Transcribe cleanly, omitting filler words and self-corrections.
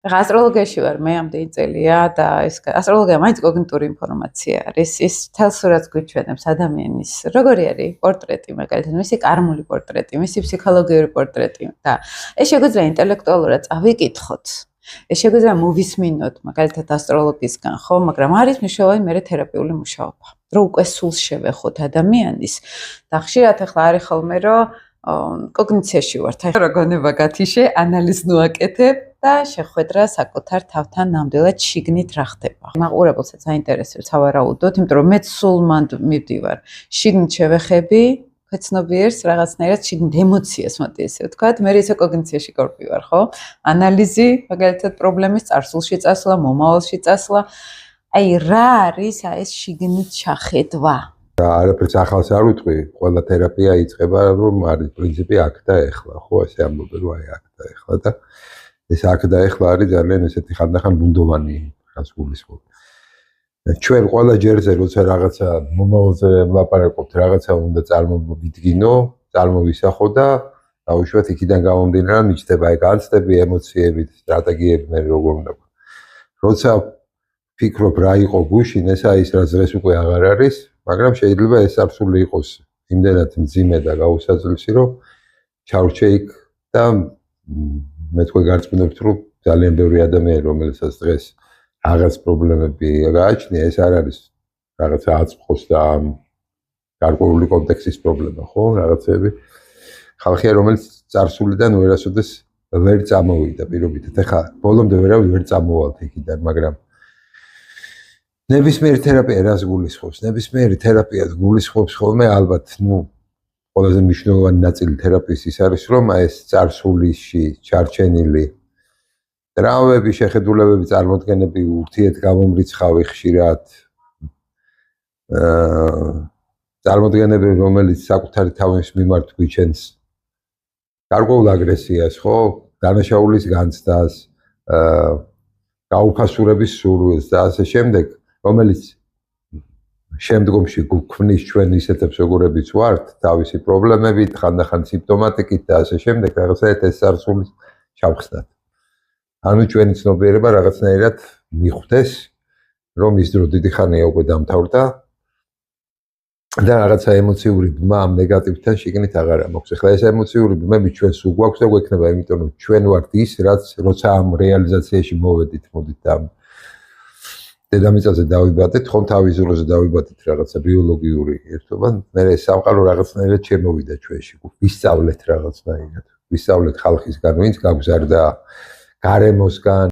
ასტროლოგიაში ვარ მე ამდენი წელია და ეს ასტროლოგია მაინც კოგნიტური ინფორმაცია არის. ის თელსურათს გვიჩვენებს ადამიანის როგორი არის პორტრეტი, მაგალითად, მისი კარმული პორტრეტი, მისი ფსიქოლოგიური პორტრეტი და ეს შეგვიძლია ინტელექტუალურად წავიკითხოთ. ეს შეგვიძლია მოვისმინოთ, მაგალითად, ასტროლოგისგან, ხო, მაგრამ არის მნიშვნელოვანი მე თერაპიული მუშაობა. რომ უკვე სულს შევეხოთ ადამიანის და ხშირად ახლა არის ხოლმე რომ კოგნიციაში ვართ, რა გონება გათიშე, ანალიზ ნუაკეთებ და შეხვედრა საკუთარ თავთან ნამდვილად შიგნით რა ხდება. მაყურებელსაც აინტერესებს ავარაუდოთ, იმიტომ რომ მეც სულ მანდ მივდივარ. შიგნით შევეხები ქცნობიერს რაღაცნაირად შიგნით ემოციას მოდი ესე ვთქვათ, მე ისე კოგნიციაში გავვარ, ხო? ანალიზი, მაგალითად, პრობლემის წარსულში წასვლა, მომავალში წასვლა. აი რა არის ეს შიგნით ჩახედვა? არაფერს ახალს არ ვიტყვი, ყველა თერაპია იწყება რომ არის პრინციპი აქ და ეხლა, ხო, ესე ამბობენ რომ აი აქ და ეხლა და ეს აქ და ეხლა არის ძალიან ესეთი ხანდახან ბუნდოვანი რას გულისხმობ. ჩვენ ყველა ჯერზე როცა რაღაცა მომავალზე ვლაპარაკობთ, რაღაცა უნდა წარმოვიდგინო, წარმოვისახო და დაუშვათ იქიდან გამომდინარე მიჩნდება აი განცდები, ემოციები, სტრატეგიები მე როგორ უნდა. როცა ფიქრობ რა იყო გუშინ, ესა ის რაც დღეს უკვე აღარ არის, მაგრამ შეიძლება ეს წარსული იყოს იმდენად მძიმე და გაუსაძლისი, რომ ჩავრჩე იქ და მე თქვენ გარწმუნებთ, რომ ძალიან ბევრი ადამიანი, რომელსაც დღეს რაღაც პრობლემები გააჩნია, ეს არ არის რაღაცა აწმყოს და გარკვეული კონტექსტის პრობლემა, ხო, რაღაცები. ხალხია, რომელიც წარსულიდან ვერასოდეს ვერ წამოვიდა პირობითად. ეხლა ბოლომდე ვერ წამოვალთ იქიდან, მაგრამ ნებისმიერი თერაპია რას გულისხმობს? ნებისმიერი თერაპია გულისხმობს ხოლმე ალბათ, ყველაზე მნიშვნელოვანი ნაწილი თერაპიის ის არის, რომ ეს წარსულში ჩარჩენილი ტრავმები, შეხედულებები, წარმოდგენები, ურთიერთგამომრიცხავი ხშირად წარმოდგენები, რომელიც საკუთარი თავის მიმართ გვიჩენს გარკვეულ აგრესიას, ხო? დანაშაულის განცდას, გაუფასურების სურვილს და ასე შემდეგ, რომელიც შემდგომში გვქმნის ჩვენ ისეთებს, როგორებიც ვართ, თავისი პრობლემებით, ხანდახან სიმპტომატიკით და ასე შემდეგ, რაღაცაერთ ეს წარსულის ჩავხსნათ. ანუ ჩვენი ცნობიერება რაღაცნაირად მიხვდეს, რომ ის დრო დიდი ხანია უკვე დამთავრდა და რაღაცა ემოციური ბმა ამ ნეგატივთან შიგნით აღარ მაქვს. ეხლა ეს ემოციური ბმები ჩვენს უგვაქვს და გვექნება, იმიტომ რომ ჩვენ ვართ ის, რაც როცა ამ რეალიზაციაში მოვედით, მოდით და დედამიწაზე დავიბადეთ, ხომ თავის ძროზე დავიბადეთ რაღაცა ბიოლოგიური ერთობა, მე ეს სამყარო რაღაცნაირად შემოვიდა ჩვენში. ვისწავლეთ რაღაცნაირად, ვისწავლეთ ხალხისგან, ვინც გაგზარდა გარემოსგან